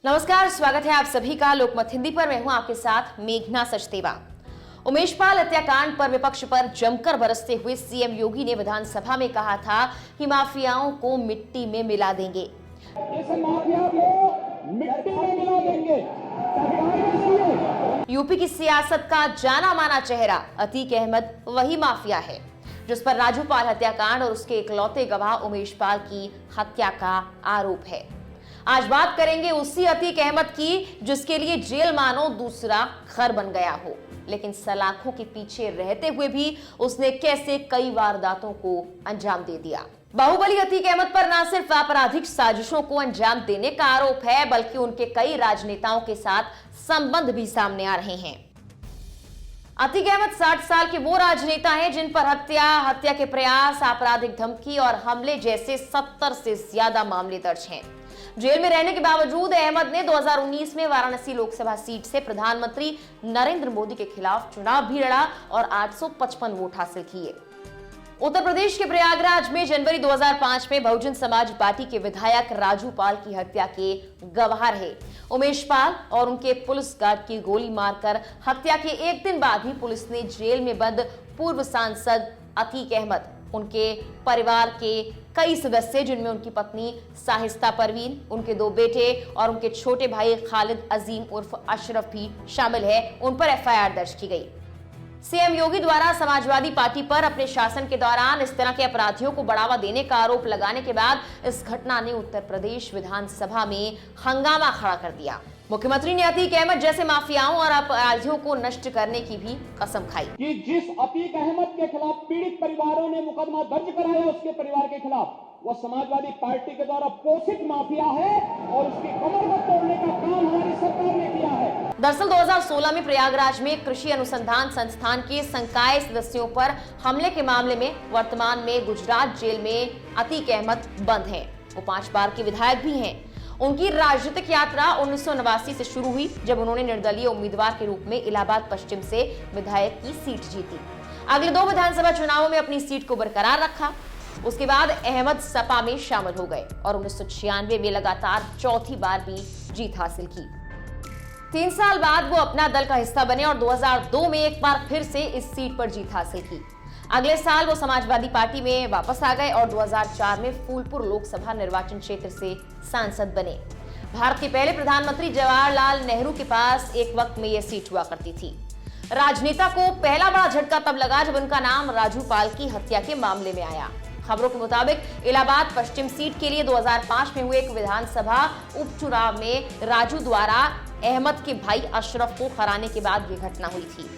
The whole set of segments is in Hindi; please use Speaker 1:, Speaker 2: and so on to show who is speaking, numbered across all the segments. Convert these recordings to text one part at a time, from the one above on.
Speaker 1: नमस्कार, स्वागत है आप सभी का लोकमत हिंदी पर। मैं हूं आपके साथ मेघना सचदेवा। उमेश पाल हत्याकांड पर विपक्ष पर जमकर बरसते हुए सीएम योगी ने विधानसभा में कहा था कि माफियाओं को मिट्टी में मिला देंगे।
Speaker 2: इस माफिया को मिट्टी में मिला देंगे।
Speaker 1: यूपी की सियासत का जाना माना चेहरा अतीक अहमद वही माफिया है जिस पर राजू पाल हत्याकांड और उसके इकलौते गवाह उमेश पाल की हत्या का आरोप है। आज बात करेंगे उसी अतीक अहमद की जिसके लिए जेल मानो दूसरा घर बन गया हो, लेकिन सलाखों के पीछे रहते हुए भी उसने कैसे कई वारदातों को अंजाम दे दिया। बाहुबली अतीक अहमद पर न सिर्फ आपराधिक साजिशों को अंजाम देने का आरोप है, बल्कि उनके कई राजनेताओं के साथ संबंध भी सामने आ रहे हैं। अतीक अहमद 60 साल के वो राजनेता हैं जिन पर हत्या के प्रयास, आपराधिक धमकी और हमले जैसे 70 से ज्यादा मामले दर्ज हैं। जेल में रहने के बावजूद अहमद ने 2019 में वाराणसी लोकसभा सीट से प्रधानमंत्री नरेंद्र मोदी के खिलाफ चुनाव भी लड़ा और 855 वोट हासिल किए। उत्तर प्रदेश के प्रयागराज में जनवरी 2005 में बहुजन समाज पार्टी के विधायक राजू पाल की हत्या के गवाह रहे। उमेश पाल और उनके पुलिस गार्ड की गोली मारकर हत्या के एक दिन बाद ही पुलिस ने जेल में बंद पूर्व सांसद अतीक अहमद, उनके परिवार के कई सदस्य जिनमें उनकी पत्नी साहिस्ता परवीन, उनके 2 बेटे और उनके छोटे भाई खालिद अजीम उर्फ अशरफ भी शामिल है, उन पर एफआईआर दर्ज की गई। सीएम योगी द्वारा समाजवादी पार्टी पर अपने शासन के दौरान इस तरह के अपराधियों को बढ़ावा देने का आरोप लगाने के बाद इस घटना ने उत्तर प्रदेश विधानसभा में हंगामा खड़ा कर दिया। मुख्यमंत्री ने अतीक अहमद जैसे माफियाओं और अपराधियों को नष्ट करने की भी कसम खाई
Speaker 2: कि जिस अतीक अहमद के खिलाफ पीड़ित परिवारों ने मुकदमा दर्ज कराया, उसके परिवार के खिलाफ, वह समाजवादी पार्टी के द्वारा पोषित माफिया है और उसकी कमर को तोड़ने का काम हमारी सरकार ने किया है।
Speaker 1: दरअसल 2016 में प्रयागराज में कृषि अनुसंधान संस्थान के संकाय सदस्यों पर हमले के मामले में वर्तमान में गुजरात जेल में अतीक अहमद बंद हैं। वो 5 बार के विधायक भी हैं। उनकी राजनीतिक यात्रा 1989 से शुरू हुई जब उन्होंने निर्दलीय उम्मीदवार के रूप में इलाहाबाद पश्चिम से विधायक की सीट जीती। अगले 2 विधानसभा चुनावों में अपनी सीट को बरकरार रखा। उसके बाद अहमद सपा में शामिल हो गए और 1996 में लगातार 4थी बार भी जीत हासिल की। 3 साल बाद वो अपना दल का हिस्सा बने और 2002 में एक बार फिर से इस सीट पर जीत हासिल की। अगले साल वो समाजवादी पार्टी में वापस आ गए और 2004 में फूलपुर लोकसभा निर्वाचन क्षेत्र से सांसद बने। भारत के पहले प्रधानमंत्री जवाहरलाल नेहरू के पास एक वक्त में यह सीट हुआ करती थी। राजनेता को पहला बड़ा झटका तब लगा जब उनका नाम राजू पाल की हत्या के मामले में आया। खबरों के मुताबिक इलाहाबाद पश्चिम सीट के लिए 2005 में हुए एक विधानसभा उपचुनाव में राजू द्वारा अहमद के भाई अशरफ को हराने के बाद यह घटना हुई थी।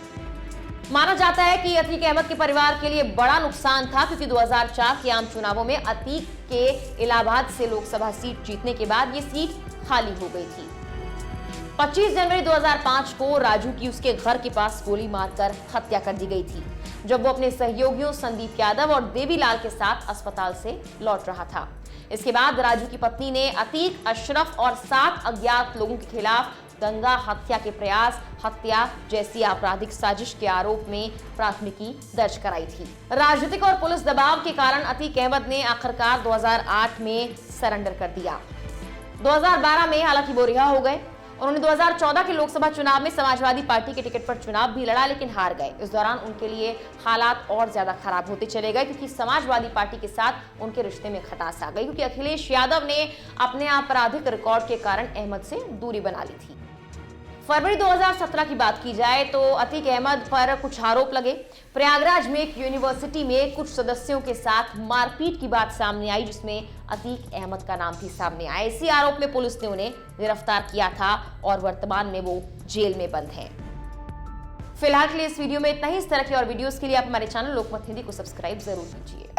Speaker 1: माना जाता है कि अतीक अहमद के परिवार के लिए बड़ा नुकसान था, क्योंकि 2004 के आम चुनावों में अतीक के इलाहाबाद से लोकसभा सीट जीतने के बाद ये सीट खाली हो गई थी। 25 जनवरी 2005 को राजू की उसके घर के पास गोली मारकर हत्या कर दी गई थी, जब वो अपने सहयोगियों संदीप यादव और देवीलाल के साथ अस्पताल से लौट रहा था। इसके बाद राजू की पत्नी ने अतीक, अशरफ और 7 अज्ञात लोगों के खिलाफ दंगा, हत्या के प्रयास, हत्या जैसी आपराधिक साजिश के आरोप में प्राथमिकी दर्ज कराई थी। राजनीतिक और पुलिस दबाव के कारण अतीक अहमद ने आखिरकार 2008 में सरेंडर कर दिया। 2012 में हालांकि वो रिहा हो गए। उन्होंने 2014 के लोकसभा चुनाव में समाजवादी पार्टी के टिकट पर चुनाव भी लड़ा, लेकिन हार गए। इस दौरान उनके लिए हालात और ज्यादा खराब होते चले गए, क्योंकि समाजवादी पार्टी के साथ उनके रिश्ते में खटास आ गई, क्योंकि अखिलेश यादव ने अपने आपराधिक रिकॉर्ड के कारण अहमद से दूरी बना ली थी। फरवरी 2017 की बात की जाए तो अतीक अहमद पर कुछ आरोप लगे। प्रयागराज में एक यूनिवर्सिटी में कुछ सदस्यों के साथ मारपीट की बात सामने आई, जिसमें अतीक अहमद का नाम भी सामने आया। इसी आरोप में पुलिस ने उन्हें गिरफ्तार किया था और वर्तमान में वो जेल में बंद हैं। फिलहाल के लिए इस वीडियो में इतना ही। इस तरह की और वीडियोस के लिए आप हमारे चैनल लोकमत हिंदी को सब्सक्राइब जरूर कीजिए।